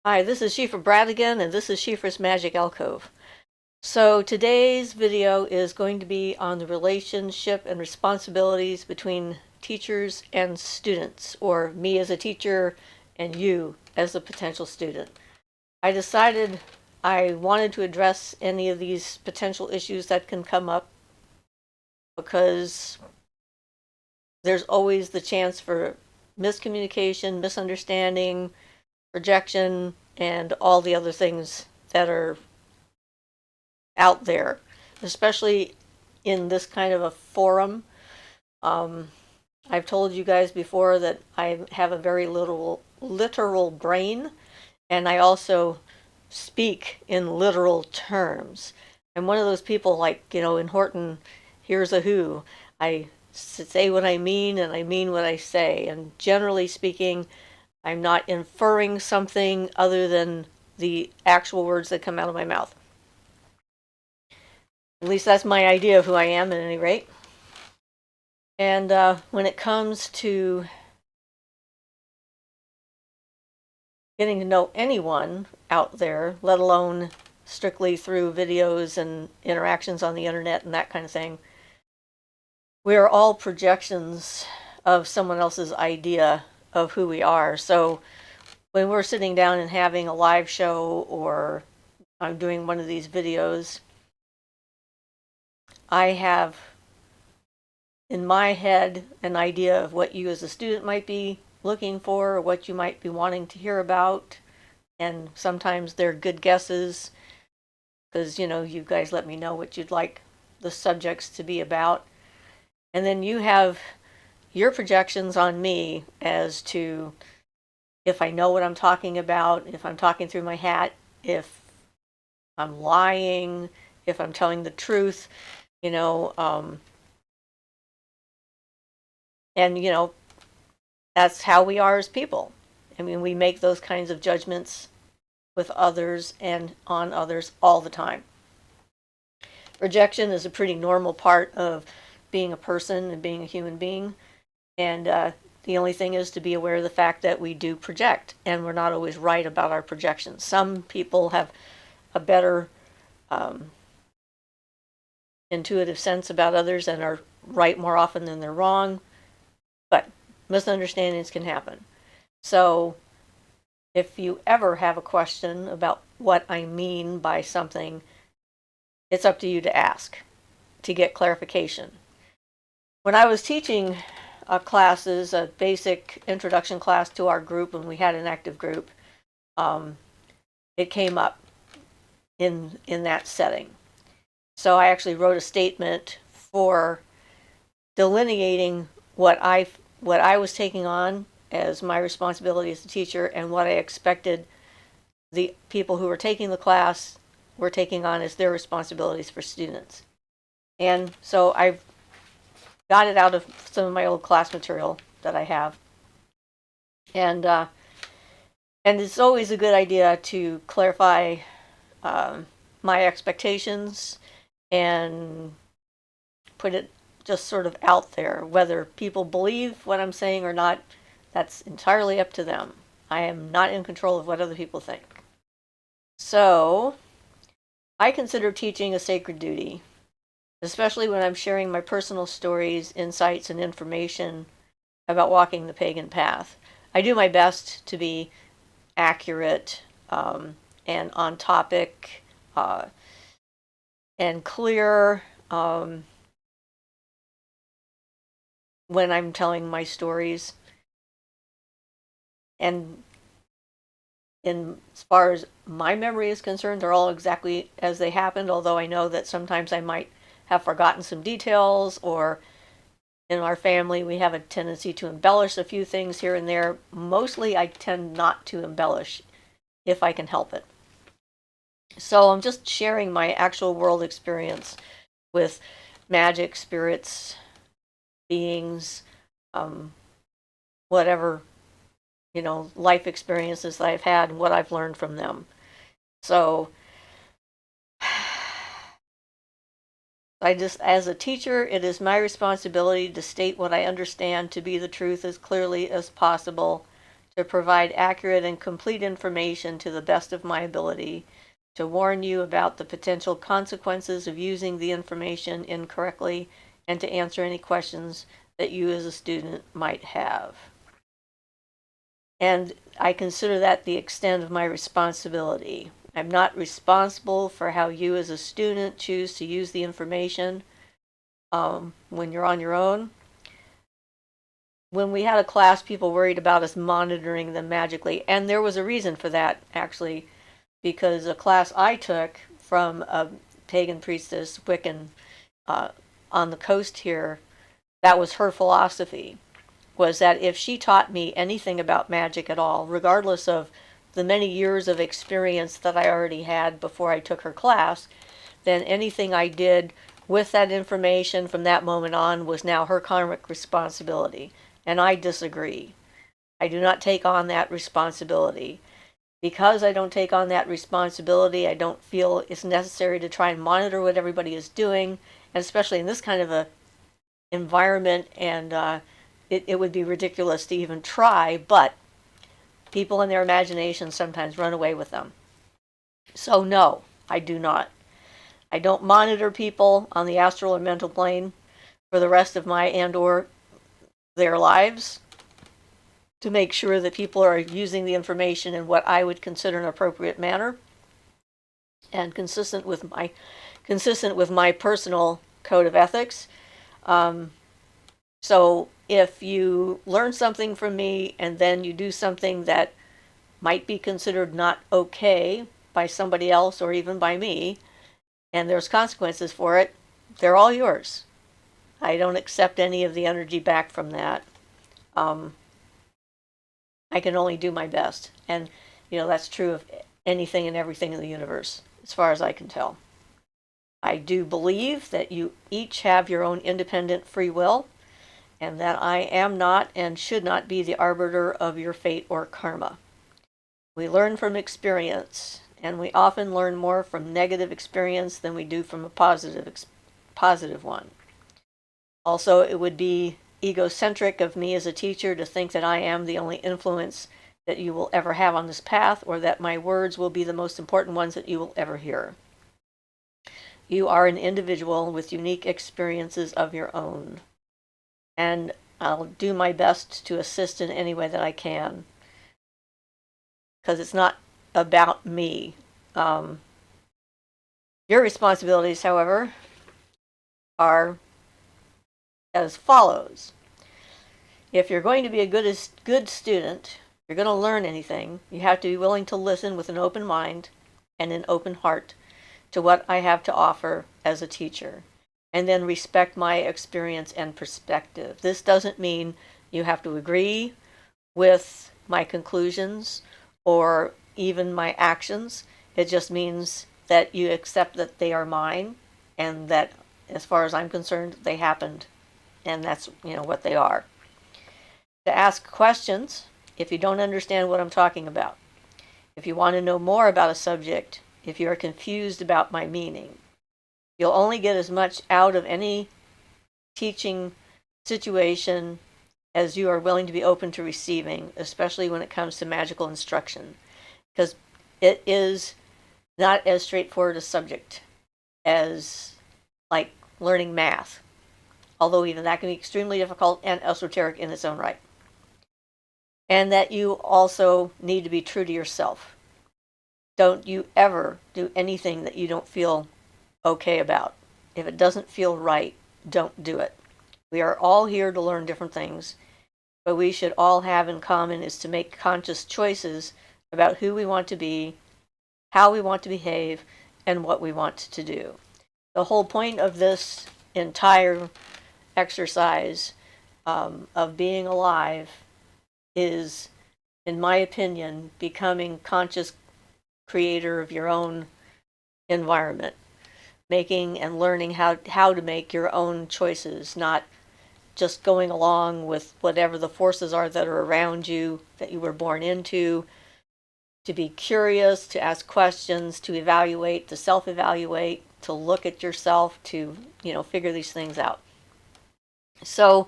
Hi, this is Siofra Bradigan, and this is Siofra's Magic Alcove. So today's video is going to be on the relationship and responsibilities between teachers and students, or me as a teacher and you as a potential student. I decided I wanted to address any of these potential issues that can come up because there's always the chance for miscommunication, misunderstanding, rejection, and all the other things that are out there, especially in this kind of a forum. Um, I've told you guys before that I have a very literal brain, and I also speak in literal terms. I'm one of those people, like, in Horton, here's a who. I say what I mean, and I mean what I say. And generally speaking, I'm not inferring something other than the actual words that come out of my mouth. At least that's my idea of who I am, at any rate. And when it comes to getting to know anyone out there, let alone strictly through videos and interactions on the internet and that kind of thing, we are all projections of someone else's idea of who we are. So when we're sitting down and having a live show, or I'm doing one of these videos, I have in my head an idea of what you as a student might be looking for, or what you might be wanting to hear about. And sometimes they're good guesses because, you guys let me know what you'd like the subjects to be about. And then you have your projections on me as to if I know what I'm talking about, if I'm talking through my hat, if I'm lying, if I'm telling the truth, you know, and that's how we are as people. I mean, we make those kinds of judgments with others and on others all the time. Rejection is a pretty normal part of being a person and being a human being. And the only thing is to be aware of the fact that we do project, and we're not always right about our projections. Some people have a better intuitive sense about others and are right more often than they're wrong, but misunderstandings can happen. So if you ever have a question about what I mean by something, it's up to you to ask to get clarification. When I was teaching classes, a basic introduction class to our group, when we had an active group, it came up in that setting. So I actually wrote a statement for delineating what I was taking on as my responsibility as a teacher, and what I expected the people who were taking the class were taking on as their responsibilities for students. And so I've got it out of some of my old class material that I have. And it's always a good idea to clarify my expectations and put it just sort of out there. Whether people believe what I'm saying or not, that's entirely up to them. I am not in control of what other people think. So I consider teaching a sacred duty, especially when I'm sharing my personal stories, insights, and information about walking the pagan path. I do my best to be accurate and on topic and clear when I'm telling my stories. And as far as my memory is concerned, they're all exactly as they happened, although I know that sometimes I might have forgotten some details, or in our family we have a tendency to embellish a few things here and there. Mostly I tend not to embellish if I can help it. So I'm just sharing my actual world experience with magic, spirits, beings, whatever, life experiences that I've had and what I've learned from them. So as a teacher, it is my responsibility to state what I understand to be the truth as clearly as possible, to provide accurate and complete information to the best of my ability, to warn you about the potential consequences of using the information incorrectly, and to answer any questions that you as a student might have. And I consider that the extent of my responsibility. I'm not responsible for how you as a student choose to use the information when you're on your own. When we had a class, people worried about us monitoring them magically, and there was a reason for that, actually, because a class I took from a pagan priestess, Wiccan, on the coast here, that was her philosophy, was that if she taught me anything about magic at all, regardless of the many years of experience that I already had before I took her class, then anything I did with that information from that moment on was now her karmic responsibility. And I disagree. I do not take on that responsibility. Because I don't take on that responsibility, I don't feel it's necessary to try and monitor what everybody is doing, and especially in this kind of a environment, and it would be ridiculous to even try, but people in their imagination sometimes run away with them. So no, I do not. I don't monitor people on the astral or mental plane for the rest of my and or their lives to make sure that people are using the information in what I would consider an appropriate manner and consistent with my personal code of ethics. So if you learn something from me and then you do something that might be considered not okay by somebody else or even by me, and there's consequences for it, they're all yours. I don't accept any of the energy back from that. I can only do my best. And, that's true of anything and everything in the universe, as far as I can tell. I do believe that you each have your own independent free will, and that I am not and should not be the arbiter of your fate or karma. We learn from experience, and we often learn more from negative experience than we do from a positive one. Also, it would be egocentric of me as a teacher to think that I am the only influence that you will ever have on this path, or that my words will be the most important ones that you will ever hear. You are an individual with unique experiences of your own, and I'll do my best to assist in any way that I can, because it's not about me. Your responsibilities, however, are as follows. If you're going to be a good student, you're going to learn anything, you have to be willing to listen with an open mind and an open heart to what I have to offer as a teacher, and then respect my experience and perspective. This doesn't mean you have to agree with my conclusions or even my actions. It just means that you accept that they are mine, and that, as far as I'm concerned, they happened, and that's what they are. To ask questions if you don't understand what I'm talking about, if you want to know more about a subject, if you are confused about my meaning. You'll only get as much out of any teaching situation as you are willing to be open to receiving, especially when it comes to magical instruction, because it is not as straightforward a subject as like learning math, although even that can be extremely difficult and esoteric in its own right. And that you also need to be true to yourself. Don't you ever do anything that you don't feel okay about. If it doesn't feel right, don't do it. We are all here to learn different things, but we should all have in common is to make conscious choices about who we want to be, how we want to behave, and what we want to do. The whole point of this entire exercise of being alive is, in my opinion, becoming conscious creator of your own environment, making and learning how to make your own choices, not just going along with whatever the forces are that are around you, that you were born into, to be curious, to ask questions, to evaluate, to self-evaluate, to look at yourself, to, figure these things out. So,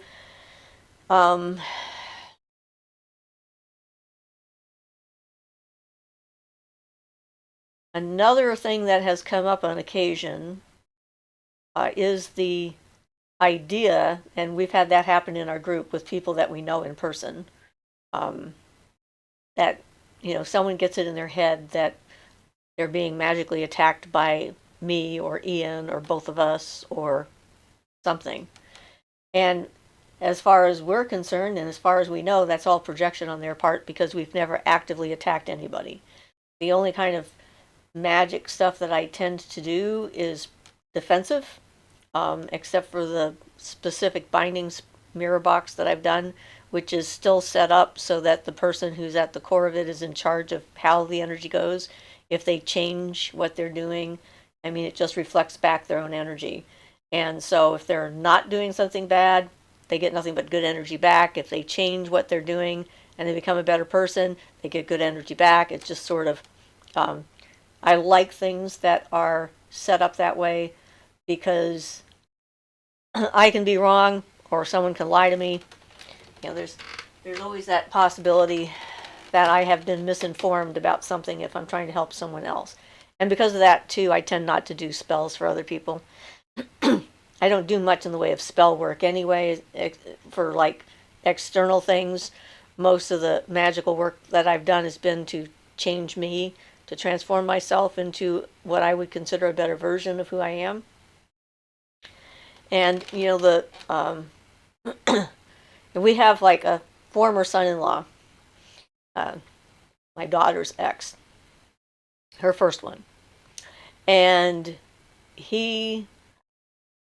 Another thing that has come up on occasion is the idea, and we've had that happen in our group with people that we know in person, that, someone gets it in their head that they're being magically attacked by me or Ian or both of us or something. And as far as we're concerned, and as far as we know, that's all projection on their part because we've never actively attacked anybody. The only kind of magic stuff that I tend to do is defensive, except for the specific bindings mirror box that I've done, which is still set up so that the person who's at the core of it is in charge of how the energy goes. If they change what they're doing, it just reflects back their own energy. And so if they're not doing something bad, they get nothing but good energy back. If they change what they're doing and they become a better person, they get good energy back. It's just sort of, I like things that are set up that way because I can be wrong or someone can lie to me. There's always that possibility that I have been misinformed about something if I'm trying to help someone else. And because of that, too, I tend not to do spells for other people. I don't do much in the way of spell work anyway, for like external things. Most of the magical work that I've done has been to change me, to transform myself into what I would consider a better version of who I am. And, we have like a former son-in-law, my daughter's ex, her first one. And he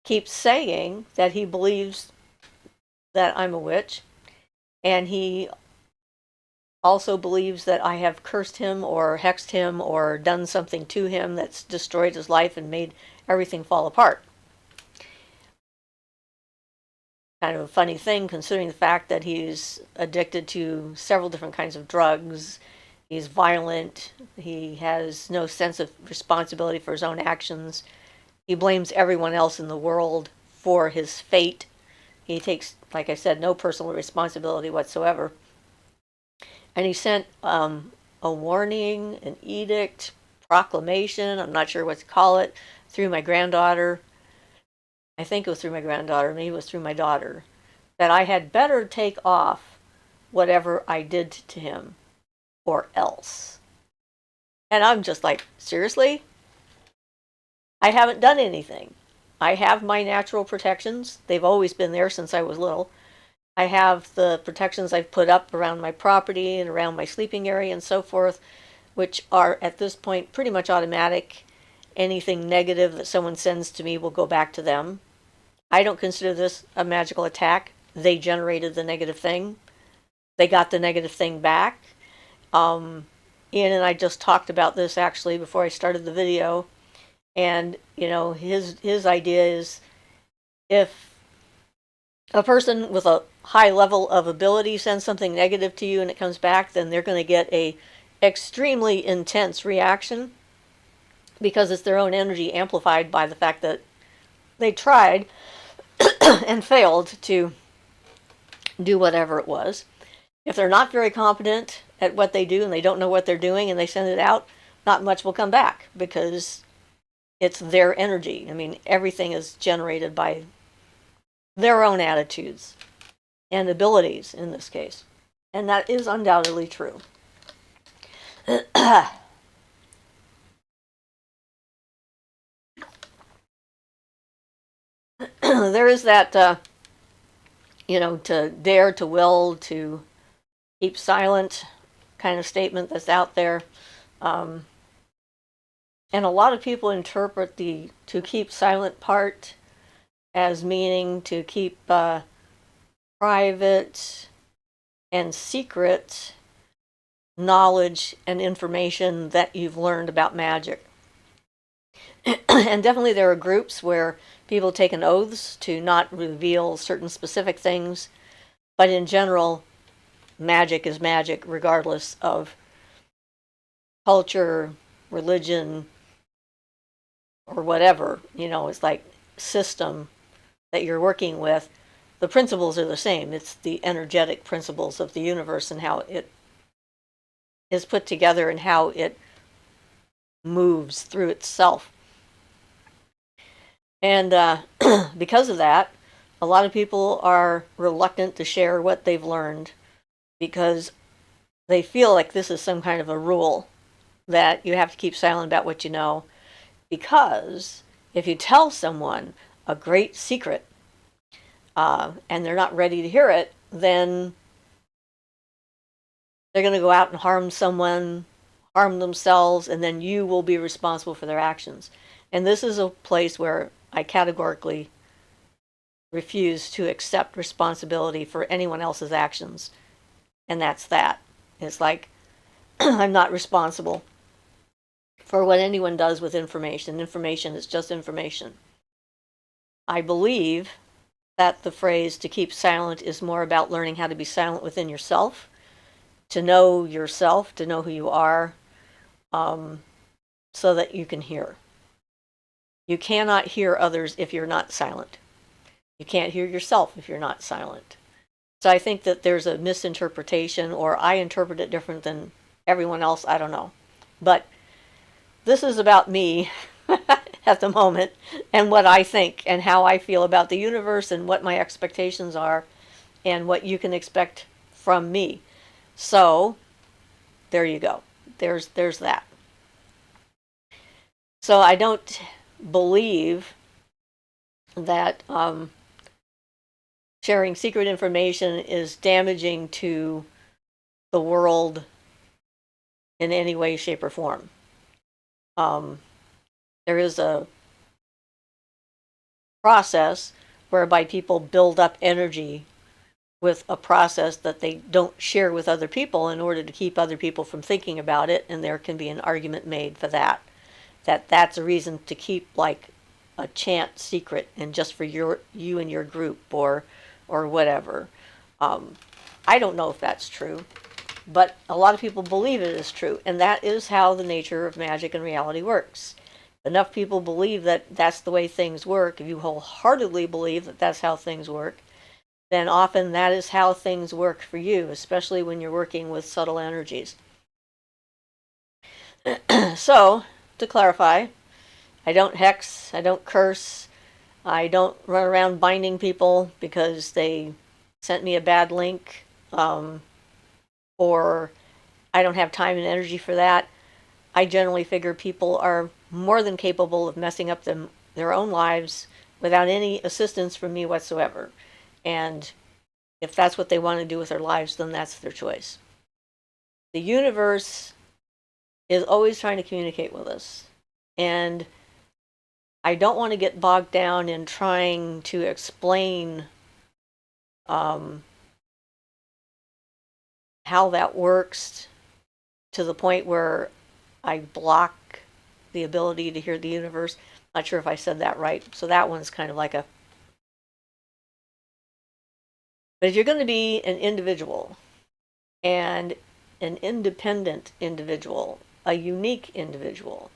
keeps saying that he believes that I'm a witch, and he also believes that I have cursed him or hexed him or done something to him that's destroyed his life and made everything fall apart. Kind of a funny thing considering the fact that he's addicted to several different kinds of drugs. He's violent. He has no sense of responsibility for his own actions. He blames everyone else in the world for his fate. He takes, like I said, no personal responsibility whatsoever. And he sent a warning, an edict, proclamation, I'm not sure what to call it, through my granddaughter. I think it was through my granddaughter, maybe it was through my daughter, that I had better take off whatever I did to him or else. And I'm just like, seriously? I haven't done anything. I have my natural protections. They've always been there since I was little. I have the protections I've put up around my property and around my sleeping area and so forth, which are at this point pretty much automatic. Anything negative that someone sends to me will go back to them. I don't consider this a magical attack. They generated the negative thing. They got the negative thing back. Ian and I just talked about this actually before I started the video. And, his idea is if a person with a high level of ability sends something negative to you and it comes back, then they're going to get a extremely intense reaction because it's their own energy amplified by the fact that they tried and failed to do whatever it was. If they're not very competent at what they do and they don't know what they're doing and they send it out, not much will come back because it's their energy. Everything is generated by their own attitudes and abilities in this case. And that is undoubtedly true. There is that, to dare, to will, to keep silent kind of statement that's out there. And a lot of people interpret the to keep silent part as meaning to keep private and secret knowledge and information that you've learned about magic. And definitely there are groups where people take an oaths to not reveal certain specific things, but in general, magic is magic regardless of culture, religion, or whatever. It's like system that you're working with. The principles are the same. It's the energetic principles of the universe and how it is put together and how it moves through itself. And because of that, a lot of people are reluctant to share what they've learned because they feel like this is some kind of a rule that you have to keep silent about what you know. Because if you tell someone a great secret and they're not ready to hear it, then they're going to go out and harm someone, harm themselves, and then you will be responsible for their actions. And this is a place where I categorically refuse to accept responsibility for anyone else's actions. And that's that. It's like, I'm not responsible for what anyone does with information. Information is just information. I believe that the phrase to keep silent is more about learning how to be silent within yourself, to know yourself, to know who you are, so that you can hear. You cannot hear others if you're not silent. You can't hear yourself if you're not silent. So I think that there's a misinterpretation, or I interpret it different than everyone else. I don't know. But this is about me at the moment and what I think and how I feel about the universe and what my expectations are and what you can expect from me. So there you go. There's that. So I don't believe that sharing secret information is damaging to the world in any way, shape, or form. There is a process whereby people build up energy with a process that they don't share with other people in order to keep other people from thinking about it, and there can be an argument made for that. That's a reason to keep like a chant secret and just for you and your group or whatever. I don't know if that's true, but a lot of people believe it is true, and that is how the nature of magic and reality works. Enough people believe that that's the way things work. If you wholeheartedly believe that that's how things work, then often that is how things work for you, especially when you're working with subtle energies. So, to clarify, I don't hex, I don't curse, I don't run around binding people because they sent me a bad link, or I don't have time and energy for that. I generally figure people are more than capable of messing up their own lives without any assistance from me whatsoever. And if that's what they want to do with their lives, then that's their choice. The universe is always trying to communicate with us. And I don't want to get bogged down in trying to explain how that works to the point where I block the ability to hear the universe. Not sure if I said that right. So that one's kind of like a... But if you're going to be an individual and an independent individual, a unique individual,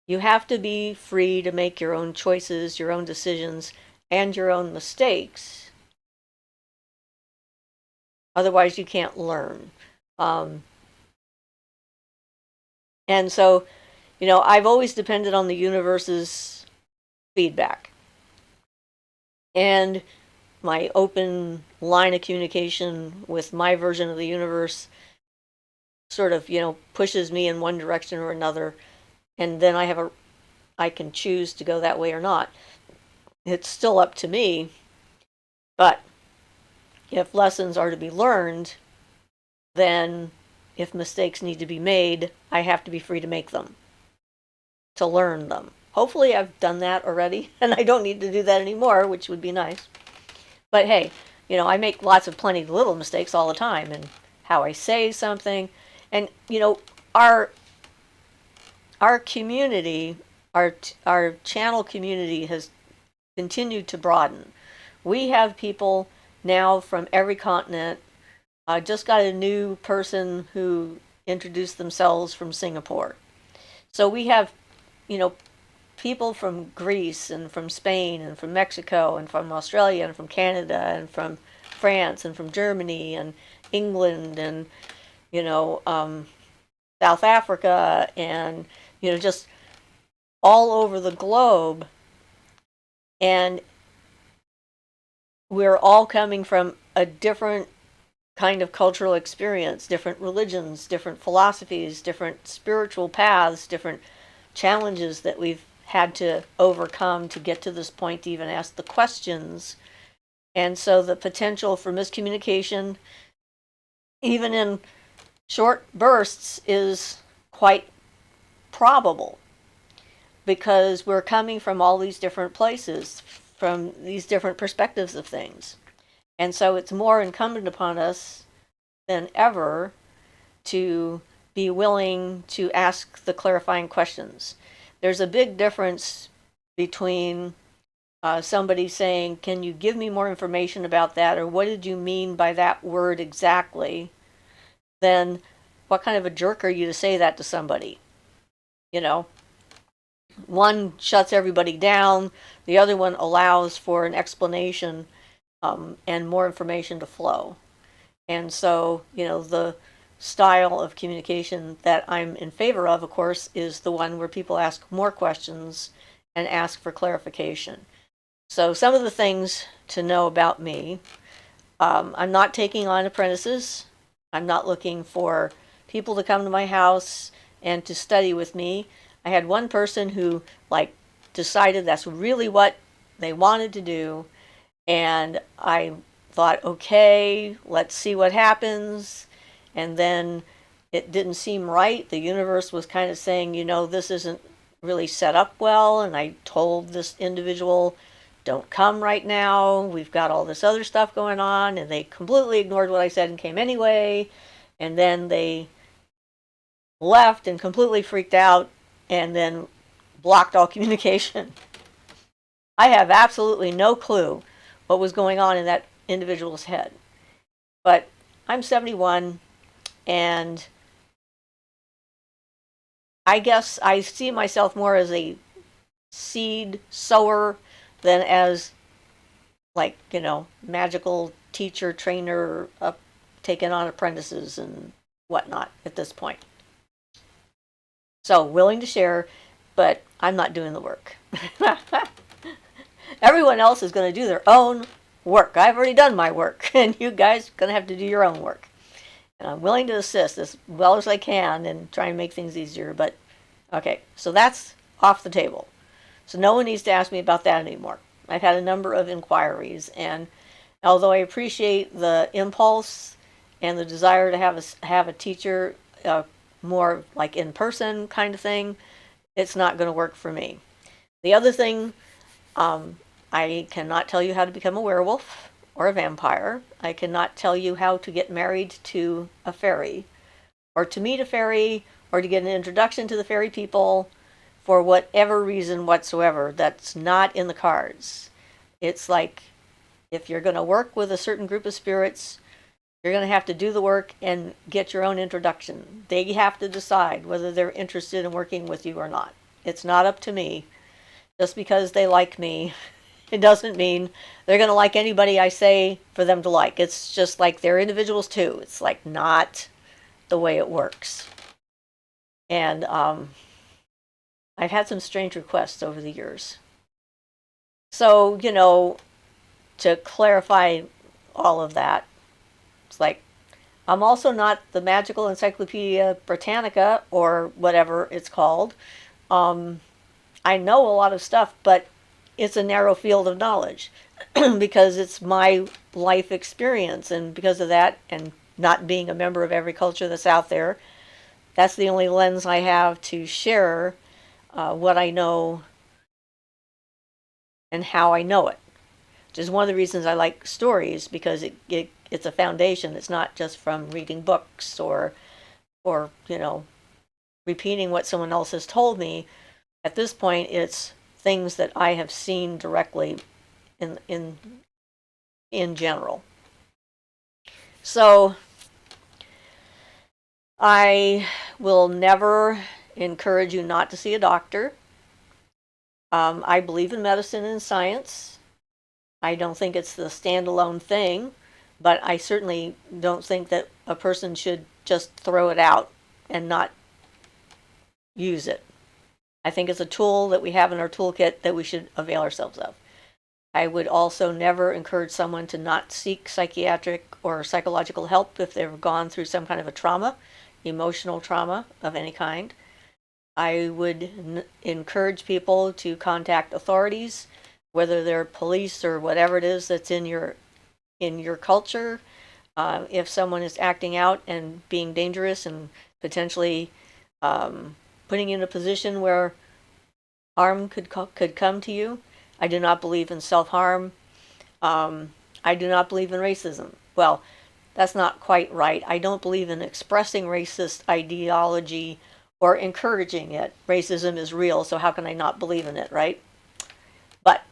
you have to be free to make your own choices, your own decisions, and your own mistakes. Otherwise, you can't learn. And so, I've always depended on the universe's feedback. And my open line of communication with my version of the universe sort of, pushes me in one direction or another. And then I can choose to go that way or not. It's still up to me. But if lessons are to be learned, then if mistakes need to be made, I have to be free to make them, to learn them. Hopefully I've done that already, and I don't need to do that anymore, which would be nice. But hey, I make plenty of little mistakes all the time in how I say something. And, our community, our channel community has continued to broaden. We have people now from every continent. I just got a new person who introduced themselves from Singapore. So we have, people from Greece and from Spain and from Mexico and from Australia and from Canada and from France and from Germany and England and, South Africa and just all over the globe. And we're all coming from a different kind of cultural experience, different religions, different philosophies, different spiritual paths, different challenges that we've had to overcome to get to this point to even ask the questions. And so the potential for miscommunication, even in short bursts, is quite probable because we're coming from all these different places, from these different perspectives of things. And so it's more incumbent upon us than ever to be willing to ask the clarifying questions. There's a big difference between somebody saying, can you give me more information about that, or what did you mean by that word exactly, then what kind of a jerk are you to say that to somebody? One shuts everybody down, the other one allows for an explanation and more information to flow. And so, the style of communication that I'm in favor of course, is the one where people ask more questions and ask for clarification. So some of the things to know about me, I'm not taking on apprentices. I'm not looking for people to come to my house and to study with me. I had one person who decided that's really what they wanted to do, and I thought, okay, let's see what happens. And then it didn't seem right. The universe was kind of saying, this isn't really set up well. And I told this individual, don't come right now. We've got all this other stuff going on. And they completely ignored what I said and came anyway. And then they left and completely freaked out and then blocked all communication. I have absolutely no clue what was going on in that individual's head. But I'm 71, and I guess I see myself more as a seed sower than as magical teacher, trainer, taking on apprentices and whatnot at this point. So willing to share, but I'm not doing the work. Everyone else is going to do their own work. I've already done my work, and you guys are going to have to do your own work. And I'm willing to assist as well as I can and try and make things easier. But, okay, so that's off the table. So no one needs to ask me about that anymore. I've had a number of inquiries, and although I appreciate the impulse and the desire to have a teacher, more like in person kind of thing, it's not going to work for me. The other thing, I cannot tell you how to become a werewolf or a vampire. I cannot tell you how to get married to a fairy, or to meet a fairy, or to get an introduction to the fairy people for whatever reason whatsoever. That's not in the cards. It's like, if you're going to work with a certain group of spirits, you're going to have to do the work and get your own introduction. They have to decide whether they're interested in working with you or not. It's not up to me. Just because they like me, it doesn't mean they're going to like anybody I say for them to like. It's just like they're individuals too. It's not the way it works. And I've had some strange requests over the years. So, to clarify all of that, it's I'm also not the Magical Encyclopedia Britannica or whatever it's called. I know a lot of stuff, but it's a narrow field of knowledge because it's my life experience. And because of that, and not being a member of every culture that's out there, that's the only lens I have to share what I know and how I know it. Which is one of the reasons I like stories, because it's a foundation. It's not just from reading books or repeating what someone else has told me. At this point, it's things that I have seen directly in general. So I will never encourage you not to see a doctor. I believe in medicine and science. I don't think it's the standalone thing, but I certainly don't think that a person should just throw it out and not use it. I think it's a tool that we have in our toolkit that we should avail ourselves of. I would also never encourage someone to not seek psychiatric or psychological help if they've gone through some kind of a trauma, emotional trauma of any kind. I would encourage people to contact authorities, whether they're police or whatever it is that's in your culture. If someone is acting out and being dangerous and potentially putting you in a position where harm could come to you. I do not believe in self-harm. I do not believe in racism. Well, that's not quite right. I don't believe in expressing racist ideology or encouraging it. Racism is real, so how can I not believe in it, right? But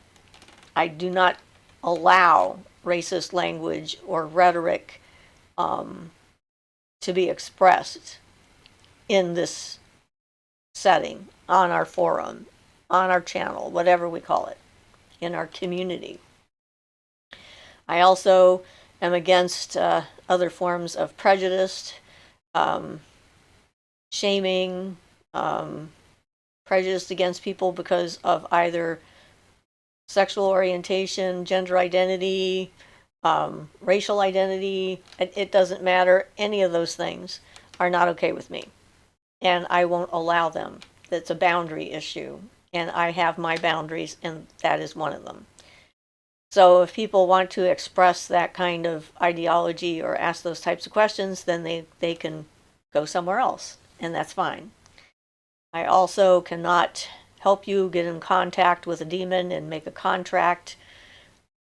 I do not allow racist language or rhetoric to be expressed in this setting, on our forum, on our channel, whatever we call it, in our community. I also am against other forms of prejudice, shaming, prejudice against people because of either sexual orientation, gender identity, racial identity. It doesn't matter. Any of those things are not okay with me. And I won't allow them. That's a boundary issue. And I have my boundaries, and that is one of them. So if people want to express that kind of ideology or ask those types of questions, then they can go somewhere else, and that's fine. I also cannot help you get in contact with a demon and make a contract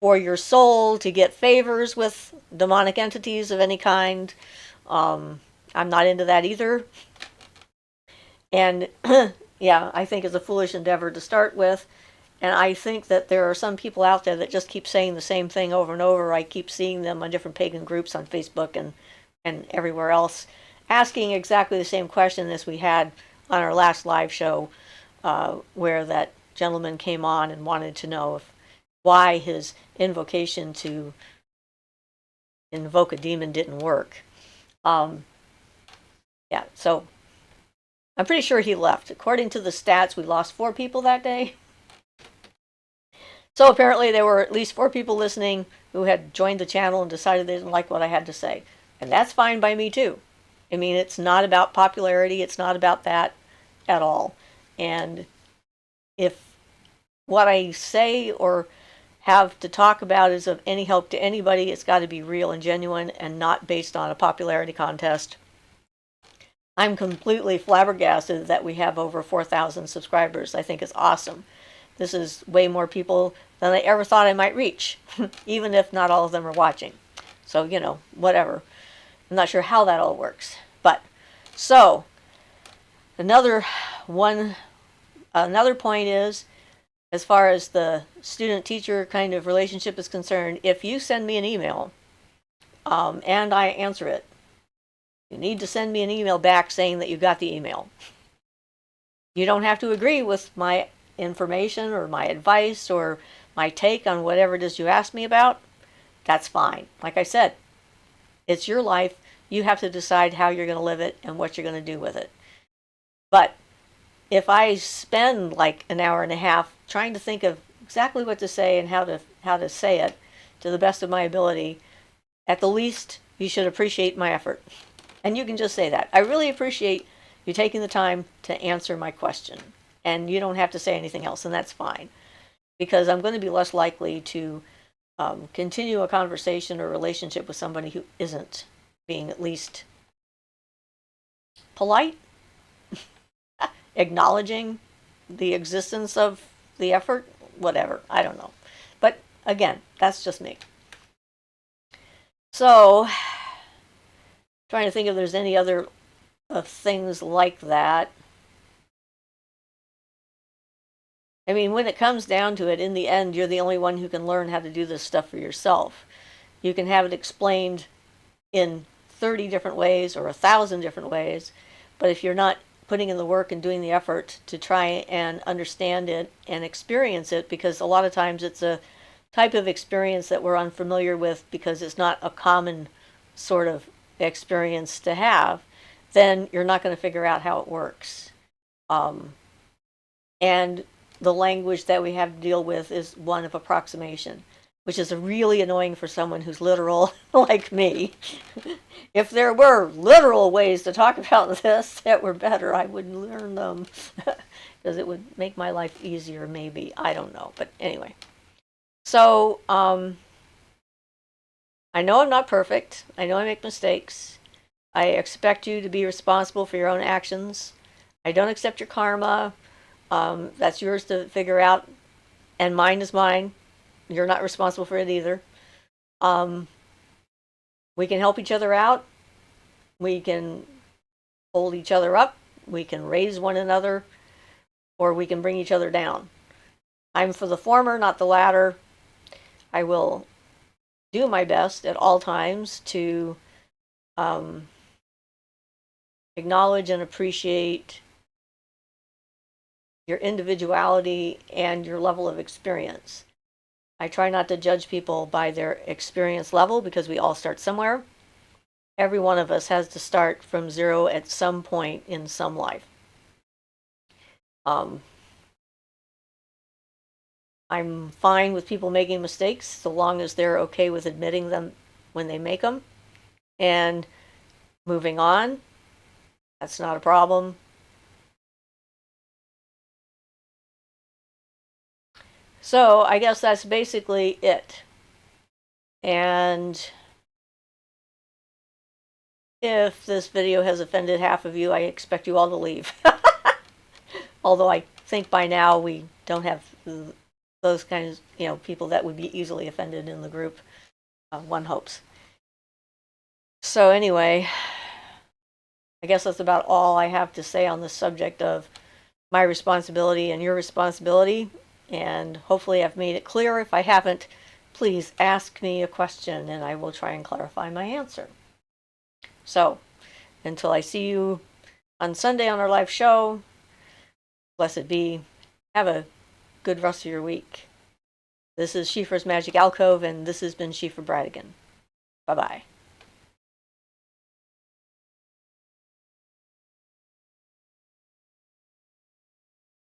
for your soul to get favors with demonic entities of any kind. I'm not into that either. And yeah, I think it's a foolish endeavor to start with. And I think that there are some people out there that just keep saying the same thing over and over. I keep seeing them on different pagan groups on Facebook and everywhere else, asking exactly the same question as we had on our last live show, where that gentleman came on and wanted to know why his invocation to invoke a demon didn't work. Yeah, so I'm pretty sure he left. According to the stats, we lost 4 people that day. So apparently there were at least 4 people listening who had joined the channel and decided they didn't like what I had to say. And that's fine by me too. I mean, it's not about popularity. It's not about that at all. And if what I say or have to talk about is of any help to anybody, it's got to be real and genuine and not based on a popularity contest. I'm completely flabbergasted that we have over 4,000 subscribers. I think it's awesome. This is way more people than I ever thought I might reach, even if not all of them are watching. So, whatever. I'm not sure how that all works. But, so, another point is, as far as the student-teacher kind of relationship is concerned, if you send me an email and I answer it, you need to send me an email back saying that you got the email. You don't have to agree with my information or my advice or my take on whatever it is you asked me about. That's fine. Like I said, it's your life. You have to decide how you're going to live it and what you're going to do with it. But if I spend like an hour and a half trying to think of exactly what to say and how to say it to the best of my ability, at the least, you should appreciate my effort. And you can just say that. I really appreciate you taking the time to answer my question. And you don't have to say anything else, and that's fine. Because I'm going to be less likely to continue a conversation or relationship with somebody who isn't being at least polite, acknowledging the existence of the effort, whatever. I don't know. But again, that's just me. So, trying to think if there's any other things like that. I mean, when it comes down to it, in the end, you're the only one who can learn how to do this stuff for yourself. You can have it explained in 30 different ways or 1,000 different ways, but if you're not putting in the work and doing the effort to try and understand it and experience it, because a lot of times it's a type of experience that we're unfamiliar with because it's not a common sort of experience to have, then you're not going to figure out how it works. And the language that we have to deal with is one of approximation, which is really annoying for someone who's literal like me. If there were literal ways to talk about this that were better, I would learn them because it would make my life easier, maybe. I don't know. But anyway. So, I know I'm not perfect. I know I make mistakes. I expect you to be responsible for your own actions. I don't accept your karma. That's yours to figure out, and mine is mine. You're not responsible for it either. We can help each other out. We can hold each other up. We can raise one another, or we can bring each other down. I'm for the former, not the latter. I will do my best at all times to acknowledge and appreciate your individuality and your level of experience. I try not to judge people by their experience level because we all start somewhere. Every one of us has to start from zero at some point in some life. I'm fine with people making mistakes so long as they're okay with admitting them when they make them and moving on. That's not a problem. So I guess that's basically it. And if this video has offended half of you, I expect you all to leave. Although I think by now we don't have those kinds of, people that would be easily offended in the group. One hopes. So anyway, I guess that's about all I have to say on the subject of my responsibility and your responsibility. And hopefully I've made it clear. If I haven't, please ask me a question and I will try and clarify my answer. So, until I see you on Sunday on our live show, blessed be. Have a good rest of your week. This is Siofra's Magic Alcove, and this has been Siofra Bradigan. Bye-bye.